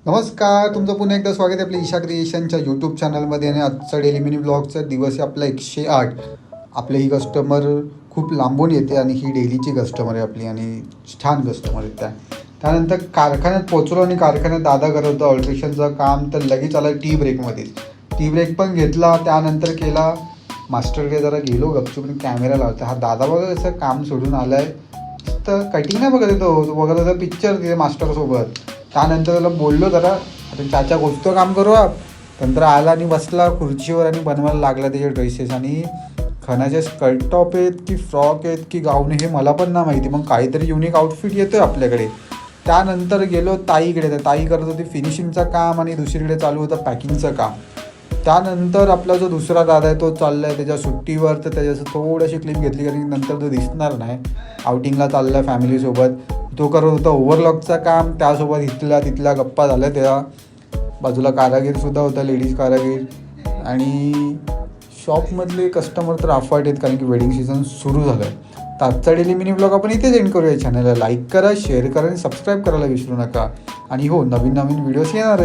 नमस्कार, तुमचं पुन्हा एकदा स्वागत आहे आपल्या ईशा क्रिएशनच्या यूट्यूब चॅनलमध्ये. आणि आजचा डेली मिनी ब्लॉगचा दिवस आहे आपला 108. आपले ही कस्टमर खूप लांबून येते आणि ही डेलीची कस्टमर आहे आपली आणि छान कस्टमर आहेत त्यानंतर कारखान्यात पोचलो आणि कारखान्यात दादा करत होता ऑल्ट्रेशनचं काम. तर लगेच आला टी ब्रेकमध्ये. टी ब्रेक पण घेतला, त्यानंतर केला मास्टरकडे जरा गेलो गपचूप कॅमेरा लावता. हा दादा बघा कसं काम सोडून आला आहे, तर कटिंग नाही बघत येतो, तो बघत होता पिक्चर तिथे मास्टरसोबत. त्यानंतर त्याला बोललो जरा आता चाचा गोष्ट काम करू नंतर आला आणि बसला खुर्चीवर आणि बनवायला लागला त्याचे ड्रेसेस. आणि खणाचे स्कर्ट टॉप आहेत की फ्रॉक आहेत की गाऊन हे मला पण नाही माहिती, मग काहीतरी युनिक आउटफिट येतो आहे आपल्याकडे. त्यानंतर गेलो ताईकडे, तर ताई करत होती फिनिशिंगचं काम आणि दुसरीकडे चालू होतं पॅकिंगचं काम. त्यानंतर आपला जो दुसरा दादा आहे तो चालला आहे त्याच्या सुट्टीवर, तर त्याच्याचं थोडीशी क्लिप घेतली कारण नंतर तो दिसणार नाही. आउटिंगला चालला आहे फॅमिलीसोबत. तो करत होता ओव्हरलॉकचं काम, त्यासोबत तिथल्या गप्पा झाल्या. त्या बाजूला कारागीरसुद्धा होता, लेडीज कारागीर. आणि शॉपमधले कस्टमर तर अफाट आहेत कारण की वेडिंग सीझन सुरू झालं आहे. तर आजचा डेली मिनी ब्लॉग आपण इथेच एंड करूया. चॅनलला लाईक करा, शेअर करा आणि सबस्क्राईब करायला विसरू नका. आणि हो, नवीन व्हिडिओज येणार आहेत.